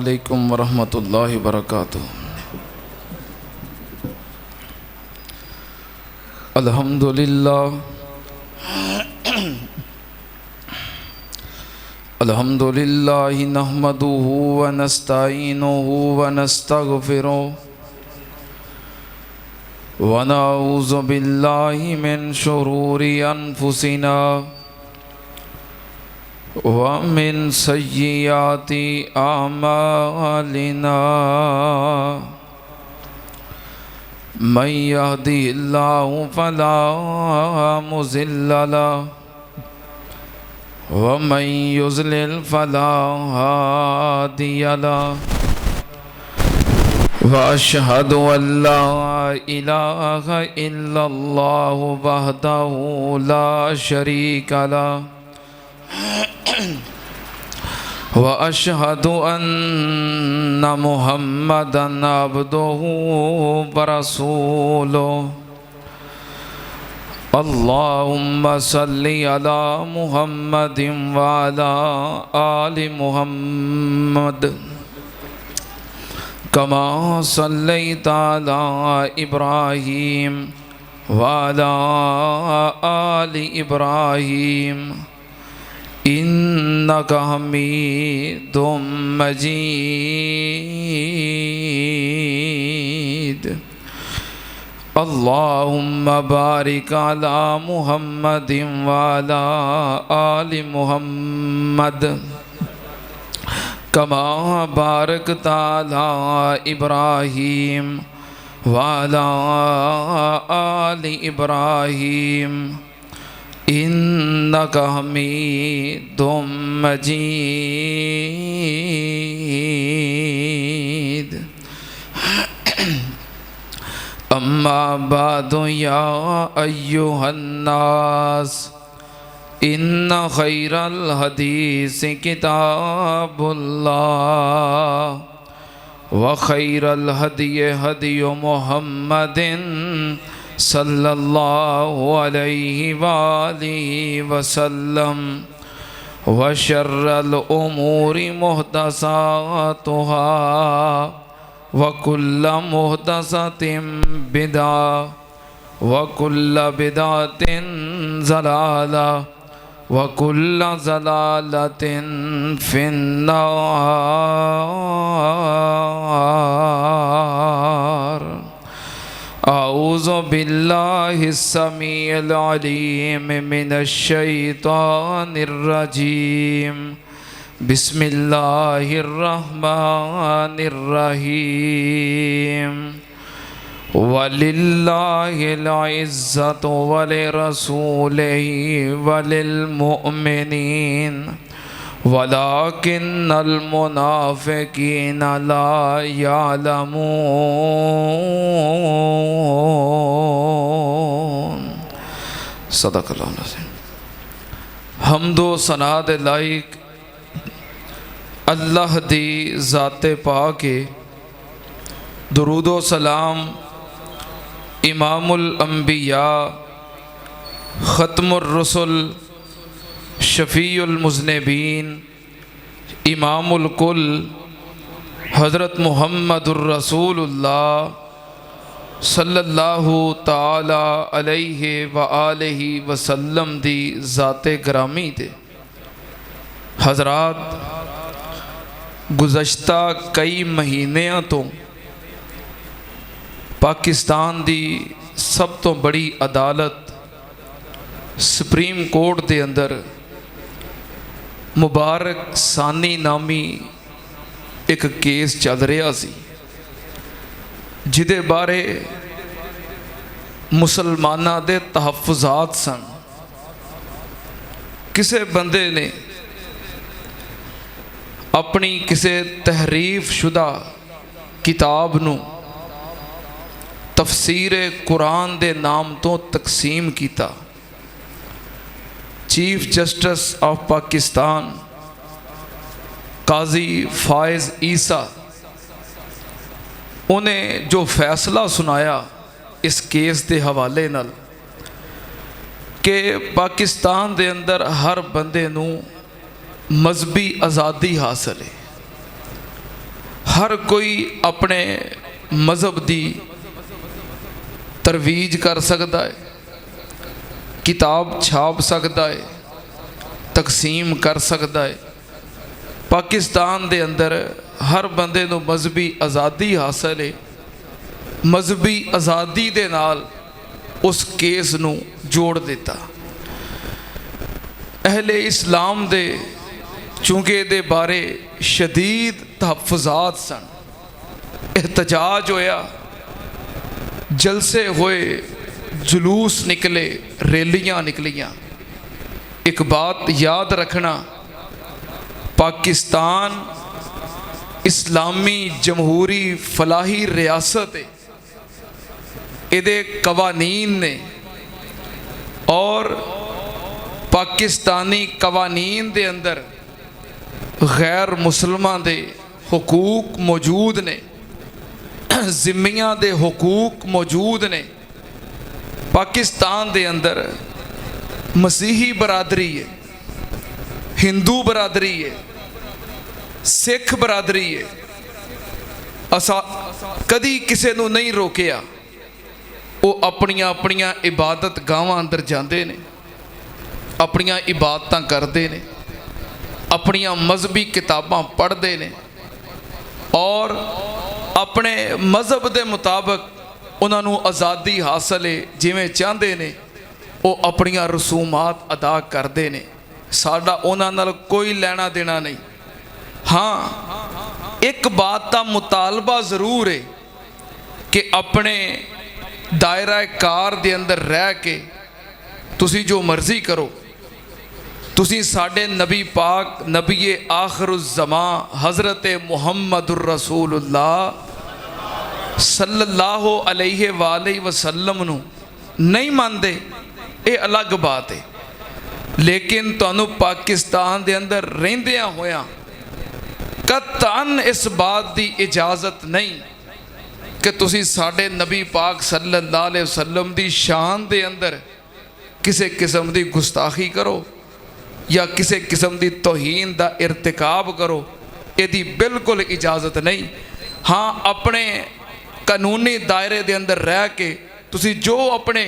अलैकुम वरहमतुल्लाहि वबरकातुहू। अल्हम्दुलिल्लाहि नहमदुहु व नस्तईनुहु व नस्तगफिरुहु व नऊज़ु बिल्लाहि मिन शुरूरि अनफुसिना व मिन सय्यिआति आमालिना। मन यहदिहिल्लाहु फला मुज़िल्ल लहु व मन युज़लिल फला हादिय लहु। व अशहदु अल्ला इलाहा इल्लल्लाहु वहदहु ला शरीक लहु व अशहदु अन्ना मुहम्मदन अब्दुहु व रसूलुहु। अल्लाहुम्मा सल्लि अला मुहम्मदिन व अला आलि मुहम्मद कमा सल्लैता अला इब्राहीम व अला आलि इब्राहीम इन्नका हमीदुम मजीद। अल्लाहुम्मा बारिक अला मुहम्मदिन व अला आलि मुहम्मद कमा बारकता अला इब्राहीम व अला आलि इब्राहीम इन्नका हमीदुम मजीद। अम्मा बादु या अय्युहन्नास इन्ना खैरल हदीस किताबुल्लाह व खैरल हदी हदी मुहम्मदिन सल्लल्लाहु अलैहि वालिहि वसल्लम व शर्रल उमूरि मुहदसातुहा व कुल्ल मुहदसतिन बिदा व कुल्ल बिदातिन ज़लाला व कुल्ल ज़लालतिन फिन्नार। आऊज़ु बिल्लाहिस समीइल अलीम मिनश शैतानिर रजीम। बिस्मिल्लाहिर रहमानिर रहीम। वलिल्लाहिल इज़्ज़तु वलिरसूलिही वलिल मुअ्मिनीन वलाकिन्नल मुनाफ़िक़ीन ला यालमून। सदक़ल्लाहु अज़ीम। हम्दो सना दे लाइक अल्लाह दी ज़ाते पाके दुरूदो सलाम इमामुल अंबिया ख़त्मुर रसूल शफ़ीउल मुज़निबीन इमामुल कुल हज़रत मुहम्मदुर रसूलुल्लाह सल्लल्लाहु ताला अलैहि व आलिहि वसल्लम दी ज़ाते ग्रामी दे। हज़रात गुज़श्ता कई महीनों तो पाकिस्तान दी सब तो बड़ी अदालत सुप्रीम कोर्ट के अंदर मुबारक सानी नामी एक केस चल रहा सी जिदे बारे मुसलमाना दे तहफ़्फ़ुज़ात सन। किसे बंदे ने अपनी किसे तहरीफ शुदा किताब नू तफसीर कुरान दे नाम तो तकसीम किया। चीफ जस्टिस ऑफ पाकिस्तान काजी फायज़ ईसा उन्हें जो फैसला सुनाया इस केस के हवाले नाल कि पाकिस्तान दे अंदर हर बंदे नू मजहबी आज़ादी हासिल है। हर कोई अपने मज़हब की तरवीज कर सकता है, किताब छाप सकता है, तकसीम कर सकता है। पाकिस्तान दे अंदर हर बंदे नूं मजहबी आज़ादी हासिल है। मजहबी आज़ादी दे नाल उस केस नूं जोड़ दिता। अहले इस्लाम दे चूंकि दे बारे शदीद तहफ़्फ़ुज़ात सन, एहतजाज होया, जलसे होए, जुलूस निकले, रैलियां निकलियां। एक बात याद रखना, पाकिस्तान इस्लामी जमहूरी फलाही रियासत है, इहदे कवानीन ने और पाकिस्तानी कवानीन दे अंदर गैर मुसलमान दे हुकूक मौजूद ने, जिम्मियां दे हुकूक मौजूद ने। पाकिस्तान दे अंदर मसीही बरादरी है, हिंदू बरादरी है, सिख बरादरी है। असा कदी किसी नूं नहीं रोकिया, वो अपनियां अपनियां इबादत गावां अंदर जाते हैं, अपनियां इबादतां करते हैं, अपनियां मजहबी किताबां पढ़ते हैं और अपने मजहब के मुताबिक उन्होंने आज़ादी हासिल है, जिमें चाहते हैं वो अपनियां रसूमात अदा करते हैं। साडा उन्हां नाल कोई लेना देना नहीं। हाँ, एक बात का मुतालबा ज़रूर है कि अपने दायरा कार दे अंदर रह के तुसी जो मर्जी करो। तुसी साडे नबी पाक नबी आखिरुज़्ज़मा हज़रत मुहम्मदुर रसूलुल्लाह सल्लल्लाहु अलैहि वसल्लम नूं नहीं मानते, ये अलग बात है। लेकिन तुहानू पाकिस्तान दे अंदर रहिंदियां होया कतन इस बात की इजाज़त नहीं कि तुसी साडे नबी पाक सल्लल्लाहु अलैहि वसल्लम दी शान दे अंदर किसी किस्म की गुस्ताखी करो या किसी किस्म की तौहीन का इरतिकाब करो, यदी बिल्कुल इजाज़त नहीं। हाँ, अपने कानूनी दायरे दे अंदर रह के तुसी जो अपने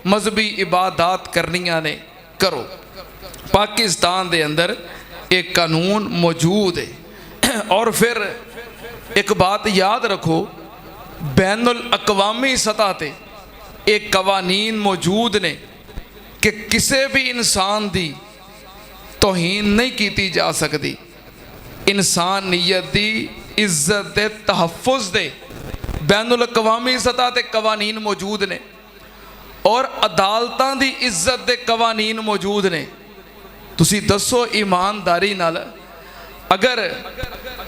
मजहबी इबादत करनियां ने करो। पाकिस्तान दे अंदर एक कानून मौजूद है। और फिर एक बात याद रखो, बैनुल अक़वामी सतह ते एक कवानीन मौजूद ने कि किसी भी इंसान की तौहीन नहीं की जा सकती। इंसानियत की इज्जत के तहफ़्फ़ुज़ दे बैनुल अक़वामी सतह ते कवानीन मौजूद ने और अदालतां दी इज्जत के कवानीन मौजूद ने। तुसी दसो ईमानदारी नाल, अगर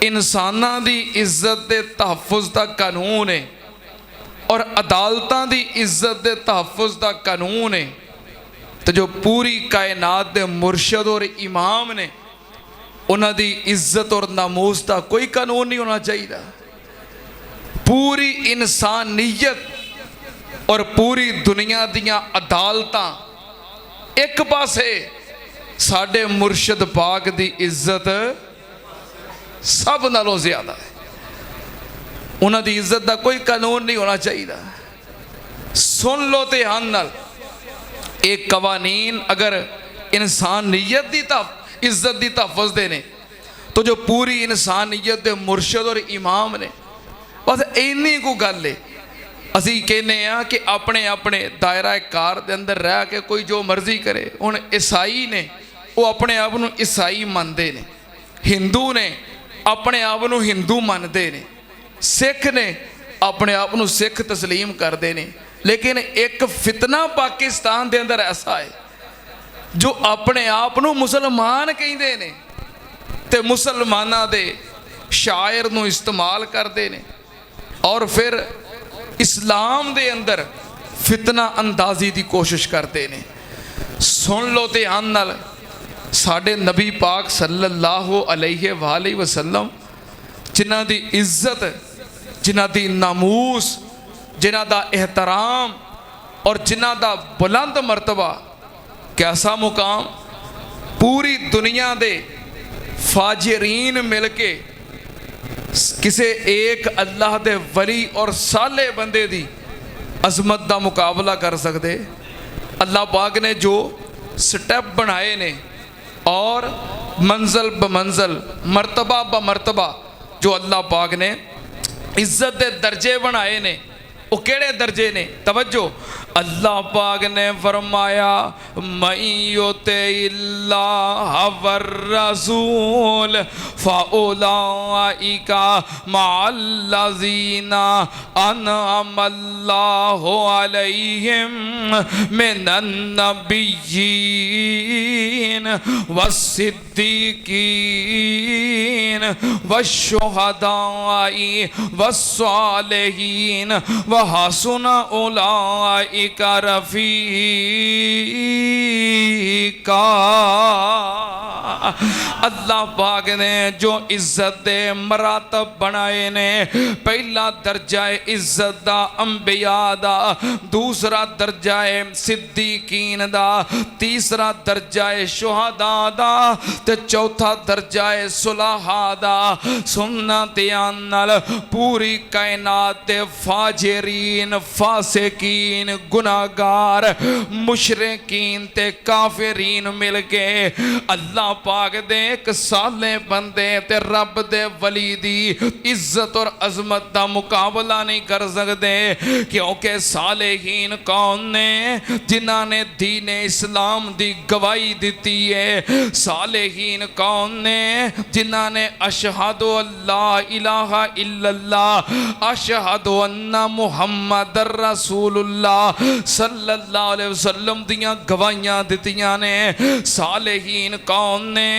इंसानां दी इज्जत के तहफ़्फ़ुज़ का कानून है और अदालतां दी इज्जत के तहफ़्फ़ुज़ का कानून है, तो जो पूरी कायनात के मुर्शद और इमाम ने उन्हां दी इज्जत और नामूस का कोई कानून नहीं होना चाहिए। पूरी इंसानियत और पूरी दुनिया दियां अदालतां एक पासे, साडे मुर्शद पाक दी इज्जत सब नालों ज़्यादा है। उन्हां दी इज्जत का कोई कानून नहीं होना चाहिए। सुन लो ध्यान नाल, एक कवानीन अगर इंसानियत की इज्जत की तहफ़्फ़ुज़ दे ने, तो जो पूरी इंसानियत के मुर्शद और इमाम ने, बस इन्नी को गल है। असी कहने कि अपने अपने दायरा कार के अंदर रह के कोई जो मर्जी करे। हुण ईसाई ने वो अपने आप को ईसाई मानते हैं, हिंदू ने अपने आप को हिंदू मानते हैं, सिख ने अपने आप को सिख तस्लीम करते हैं। लेकिन एक फितना पाकिस्तान के अंदर ऐसा है जो अपने आप को मुसलमान कहते हैं तो मुसलमाना दे शायर नूं इस्तेमाल करते हैं और फिर इस्लाम दे अंदर फितना अंदाजी की कोशिश करते हैं। सुन लो ध्यान नाल, साडे नबी पाक सल्लल्लाहु अलैहि वसल्लम जिन्हां दी इज्जत, जिन्हां दी नामूस, जिन्हां दा एहतराम और जिन्हां दा बुलंद मर्तबा, कैसा मुकाम, पूरी दुनिया दे फाजिरीन मिल के किसे एक अल्लाह दे वली और साले बंदे दी अजमत का मुकाबला कर सकते। अल्लाह पाक ने जो स्टैप बनाए ने और मंजिल ब मंजिल मरतबा ब मरतबा जो अल्लाह पाक ने इज्जत के दर्जे बनाए ने, वो केड़े दर्जे ने? तवज्जो, अल्लाह पाक ने फरमाया मईयोते इल्लाह वर रसूल फउलाइका मअल्लज़ीना अनअमल्लाहु अलैहिम मिनन नबिय्यीन वस्सिद्दीकीन वश्शुहदाई वस्सालिहीन व हसुना उलाइका रफीका। अल्लाह पाक ने जो इज्जत दे मरातब बनाए ने, पहला दर्जा है इज्जत दा अंबिया दा, दूसरा दर्जा है सिद्दीकीन दा, तीसरा दर्जा है शुहदा दा ते चौथा दर्जा है सुलहा दा। सुनना ध्यान नाल, पूरी कायनात दे फाजिरीन फासिकीन गुनाहगार मुशरिकीन ते काफिरीन मिल के अल्लाह पाक दे एक साले बंदे ते रब दे वली दी इज्जत और अजमत का मुकाबला नहीं कर सकते, क्योंकि सालेहीन कौन ने? जिन्हां ने दीन इस्लाम दी गवाही दी है। सालेहीन कौन ने? जिन्हां ने अशहदु अल्ला इलाहा इल्लल्लाह अशहदु अन्ना मुहम्मदर रसूलुल्लाह सल्लल्लाहु अलैहि वसल्लम दियां गवाहियां दित्तियां ने। सालेहीन कौन ने?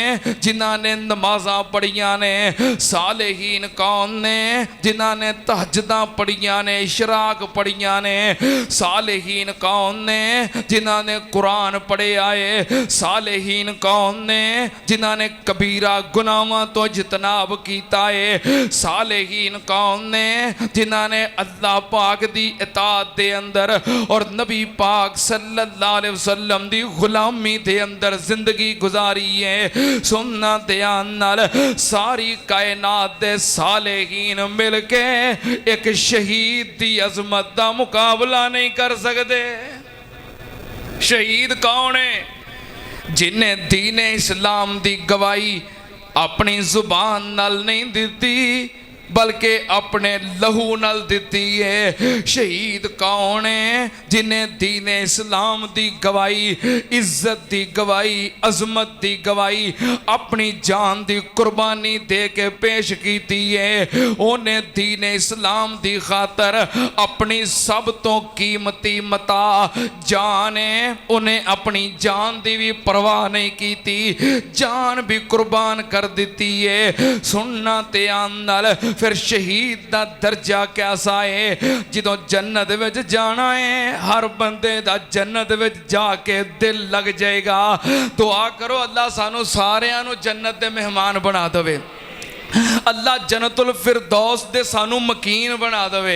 जिन्हां ने नमाज़ां पढ़ियां ने। सालेहीन कौन ने? जिन्हां ने तहज्जुदां पढ़ियां ने, इशराक पढ़ियां ने। सालेहीन कौन ने? जिन्हां ने कुरान पढ़े आए। सालेहीन कौन ने? जिन्हां ने कबीरा गुनाहां तो इजतनाब कीता है। सालेहीन कौन ने? जिन्हां ने अल्लाह पाक दी इताअत दे अंदर और नबी पाक सल्लल्लाहु अलैहि वसल्लम दी गुलामी दे अंदर जिंदगी गुजारी है। सुनना ध्यान नाल, सारी कायनात दे सालेहीन मिल के एक शहीद दी अजमत दा मुकाबला नहीं कर सकते। शहीद कौन है? जिन्हें दीन इस्लाम दी गवाही अपनी जुबान नाल नहीं दी बल्कि अपने लहू नाल दिती है। शहीद कौन है? जिन्हें दीन इस्लाम दी गवाही, इज्जत दी गवाही, अजमत दी गवाही अपनी जान दी कुर्बानी दे के पेश की है। उन्हें दीन इस्लाम दी खातर अपनी सब तो कीमती मता जान है, उन्हें अपनी जान दी भी परवाह नहीं की, जान भी कुर्बान कर दी है। सुनना ध्यान नाल, फिर शहीद दा दर्जा कैसा है? जिदों जन्नत विच जाना है, हर बंदे दा जन्नत विच जाके दिल लग जाएगा। दुआ करो अल्लाह सानू सारियां नू जन्नत दे मेहमान बना देवे। अल्लाह जन्नतुल फिरदौस दे सानू मकीन बना दवे।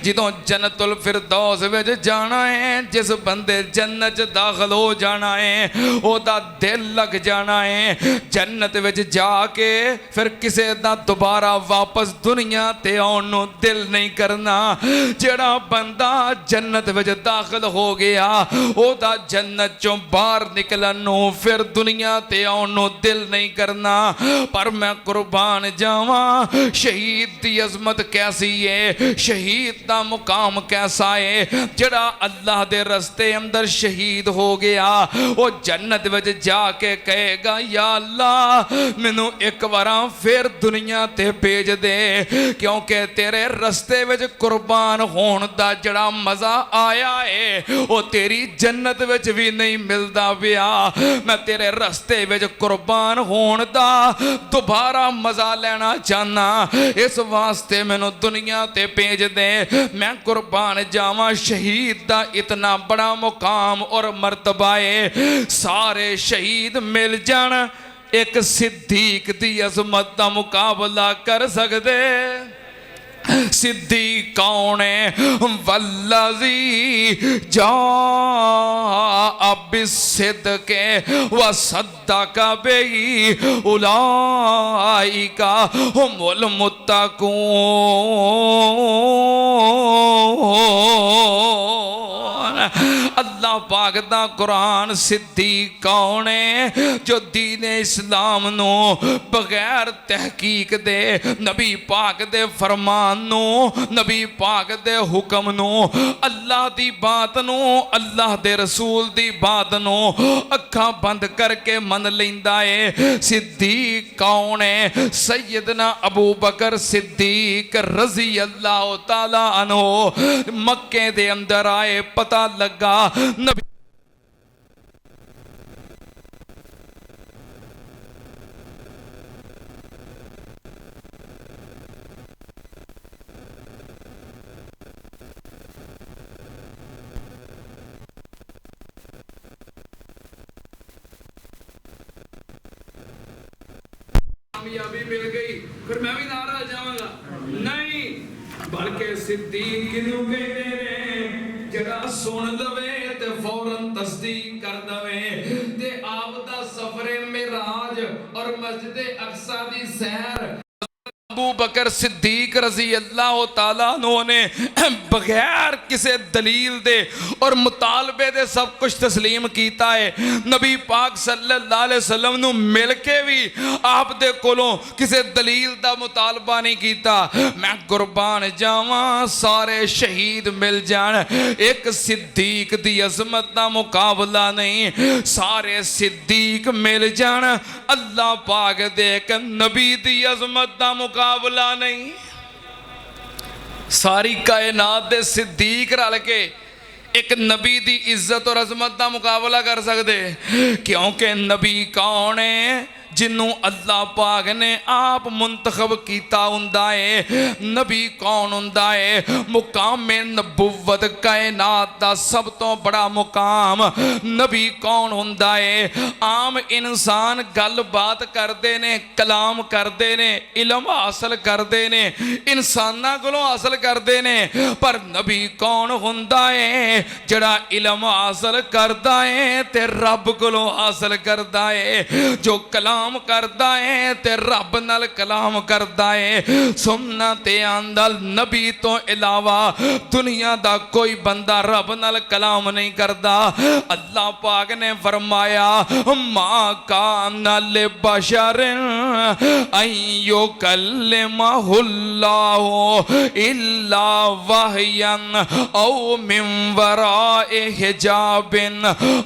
जिदों जन्नतुल फिरदौस विच जाना है, जिस बंदे जन्नत च दाखिल हो जाना है, ओदा दिल लग जाना है। जन्नत विच जाके फिर किसे दा दोबारा वापस दुनिया ते आउण नूं दिल नहीं करना। जेड़ा बंदा जन्नत विच दाखिल हो गया, ओदा जन्नत चों बाहर निकलन नूं फिर दुनिया ते आउण नूं दिल नहीं करना। पर मैं कुर्बान जावा, शहीद दी अजमत कैसी है, शहीद दा मुकाम कैसा है। जड़ा अल्लाह दे रस्ते अंदर शहीद हो गया, वो जन्नत विच जाके कहेगा या अल्लाह मैनू एक बार फिर दुनिया ते भेज दे, क्योंकि तेरे रस्ते विच कुर्बान होने दा जड़ा मजा आया है वो तेरी जन्नत विच भी नहीं मिलता पिया। मैं तेरे रस्ते विच कुर्बान होने दा दोबारा मजा लेना चाहना, इस वास्ते मैनू दुनिया ते भेज दे, मैं कुर्बान जावा। शहीद दा इतना बड़ा मुकाम और मर्तबा है, सारे शहीद मिल जान एक सिद्दीक दी अजमत दा मुकाबला कर सकदे। सिद्धि कौन है वल्लज़ी जा बिस्सिद्क़ि व सद्दक़ बिही उलाइका हुमुल मुत्तक़ून। अल्लाह पाक दा कुरान सिद्धि कौन है जो दीन इस्लाम नो बगैर तहकीक दे नबी पाक दे फरमान नो नबी पाक दे हुक्म नो अल्लाह दी बात नो अल्लाह दे रसूल दी बात नो अखा बंद करके मन लेंदा है। सिद्दीक कौन है सैयदना अबू बकर सिद्दीक रजी अल्लाह तआला अन्हु मक्के दे अंदर आए पता लगा नबी कामयाबी मिल गई फिर मैं भी नाराज जाऊंगा नहीं बल्कि सिद्दीक किनू कहते ने जड़ा सुन लवे ते फौरन तस्दीक कर दवे ते आप दा सफरे मिराज और मस्जिद अक्सा दी सैर अबू बकर सिद्दीक रजी अल्लाह तआला अन्हु ने बगैर किसी दलील दे और मुतालबे दे सब कुछ तस्लीम कीता है। नबी पाक सल्लल्लाहु अलैहि वसल्लम नु मिल के भी आप दे कोलों किसी दलील दा मुतालबा नहीं कीता। मैं कुर्बान जावां सारे शहीद मिल जान एक सिद्दीक दी अजमत दा मुकाबला नहीं सारे सिद्दीक मिल जान अल्लाह पाक दे एक नबी दी अजमत दा मुकाबला नहीं। सारी कायनात दे सिद्दीक रल के एक नबी दी इज्जत और अजमत दा मुकाबला कर सकते क्योंकि नबी कौन है जिन्नू अल्लाह पाक ने आप मुंतखब कीता हुंदा है। नबी कौन हुंदा है मुकाम नबुव्वत कायनात दा सब तो बड़ा मुकाम नबी कौन हुंदा है। आम इंसान गल बात करते ने कलाम करते ने इलम हासिल करते ने इंसानां कोलों हासिल करते ने पर नबी कौन हुंदा है जड़ा इलम हासिल करदा है ते रब कोलों हासिल करदा है जो कलाम करदा है ते रब नाल कलाम करदा है। सुनना ते आंदल नबी तो इलावा दुनिया दा कोई बंदा रब नाल कलाम नहीं करदा। अल्लाह पाक ने फरमाया मा कान ले बशर अय्यो कल्लिमहुल्लाहु इल्ला वहयन औ मिन वराए हिजाबिन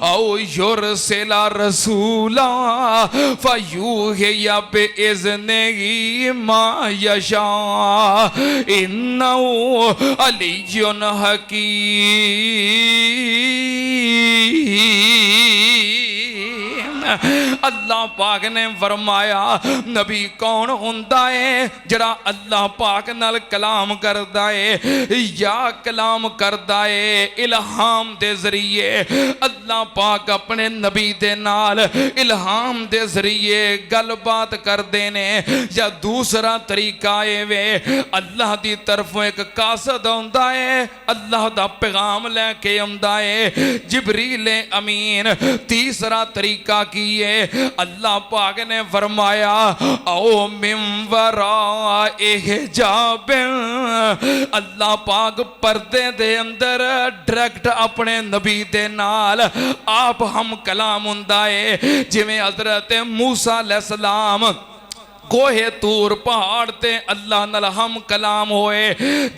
औ युरसिला रसूला यूहिया बिइज़्निही मा यशा इन्नहु अलियुन हकीम। अल्लाह पाक ने फरमाया नबी कौन हुंदा है जड़ा अल्लाह पाक नाल कलाम करदा है या कलाम करदा है इल्हाम दे जरिए। अल्लाह पाक अपने नबी दे नाल इल्हाम दे जरिए गल बात करते ने या दूसरा तरीका है वे अल्लाह की तरफों एक कासद आंदा है अल्लाह दा पैगाम लैके आंदा है जिबरील अमीन। तीसरा तरीका की है अल्लाह पाक ने फरमाया आओ मिन वराए हिजाब अल्लाह पाक पर्दे दे अंदर डायरेक्ट अपने नबी दे नाल आप हम कलाम हुंदा है जिवें हजरत मूसा अलैहिस्सलाम कोहे तूर पहाड़ ते अल्लाह नाल हम कलाम होए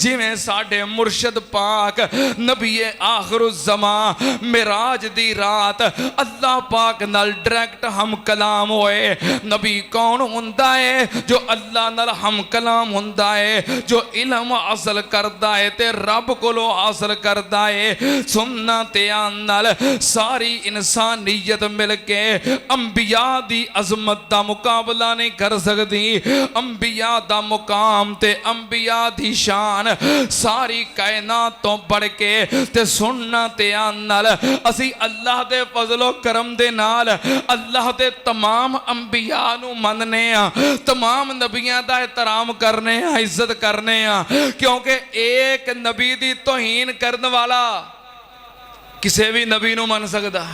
जिवें साडे मुर्शद पाक नबी आखिरुज़्ज़मा मिराज दी रात अल्लाह पाक नाल डायरेक्ट हम कलाम होए। नबी कौन हुंदा है जो अल्लाह नाल हम कलाम हुंदा है जो इल्म हासिल करदा है ते रब कोलों हासिल करदा है। सुनना ते नाल सारी इंसानियत मिल के अंबिया दी अजमत दा मुकाबला नहीं कर सकती। सकती। अंबिया दा मुकाम ते अंबिया दी शान सारी कायनात तो बढ़ के ते सुनना ते आन नाल असी अल्लाह दे फजलो करम दे नाल अल्लाह दे तमाम अंबिया नू मनने आ, तमाम नबियां दा एहतराम करने आ, इज्जत करने आ, क्योंकि एक नबी दी तौहीन करने वाला किसी भी नबी नू मन सकदा।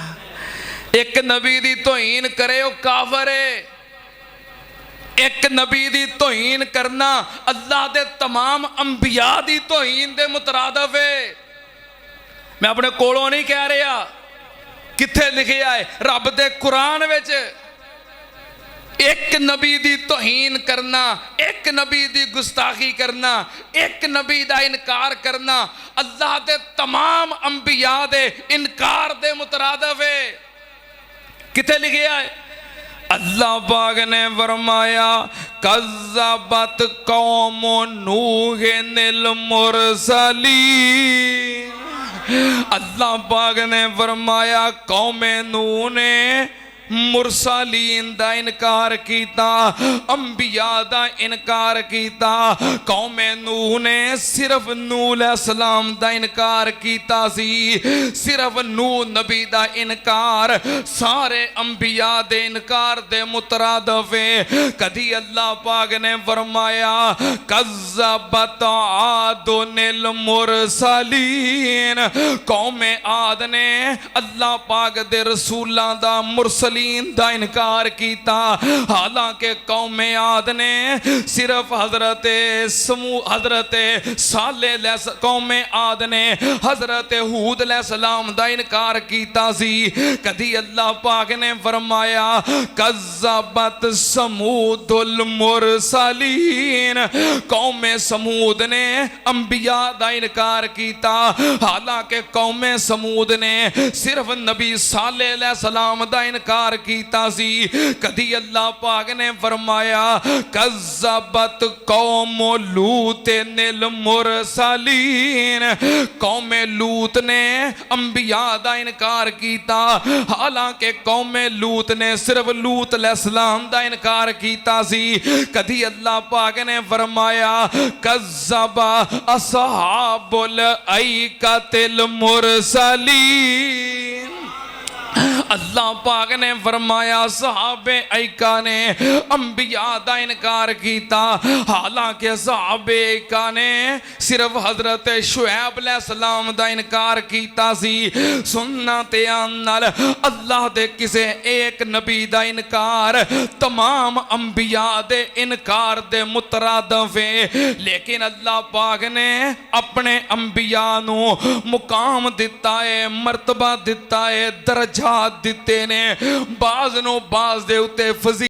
एक नबी दी तौहीन करे वो काफर है। एक नबी दी तौहीन करना अल्लाह दे तमाम अंबिया दी तौहीन दे मुतरादफ है। मैं अपने कोलों नहीं कह रहा, किथे लिखिया है रब दे कुरान विच। एक नबी दी तौहीन करना, एक नबी दी गुस्ताखी करना, एक नबी दा इनकार करना अल्लाह दे तमाम अंबिया दे इनकार दे मुतरादफ है। किथे लिखिया है? अल्लाह पाक ने फरमाया कज़्ज़बत कौम नूहिल मुरसलीन। अल्लाह पाक ने फरमाया कौम नूह ने मुरसलीन दा इनकार कीता, अंबिया दा इनकार कीता। कौम नूह ने सिर्फ नूह अलैहिस्सलाम दा इनकार कीता सी, सिर्फ नूह नबी दा इनकार सारे अंबिया दे इनकार दे मुतरादफ है। कदी अल्लाह पाक ने फरमाया कज़्ज़बत आदुनिल मुरसलीन। कौम आद ने अल्लाह पाक दे रसूलां दा मुरसलीन दा इनकार किया। हालांकि कौम आद ने सिर्फ हजरत साले कौम आद ने हजरत हूद अलैहिस्सलाम दा इनकार किया सी। कदी अल्लाह पाक ने फरमाया कज़्ज़बत समूदुल मुरसलीन। कौम समूद ने अंबिया दा इनकार किया। हालांकि कौम समूद ने सिर्फ नबी साले अलैहिस्सलाम दा इनकार कीता सी। कदी अल्लाह पाक ने फरमाया कज़्ज़बत कौम लूत निल मुरसलीन। कौम लूत ने अंबिया दा इनकार कीता। हालांकि कौम लूत ने सिर्फ लूत अलैहिस्सलाम दा इनकार कीता सी। कदी अल्लाह पाक ने फरमाया कज़्ज़बा असहाबुल ऐकतिल मुरसलीन। अल्लाह पाक ने फरमाया सहाबे ऐका ने अंबिया दा इनकार किया। हालांकि सहाबे ऐका ने सिर्फ हजरत शुएब अलैहिस्सलाम दा इनकार किया सी। सुनना ते आन नाल अल्लाह दे किसे एक नबी दा इनकार तमाम अंबिया दे इनकार दे मुतरादफ है। लेकिन अल्लाह पाक ने अपने अंबिया नू मुकाम दिता है, मर्तबा दिता है, दर्जात दिते ने। बाज नू बाज दे उत्ते फजी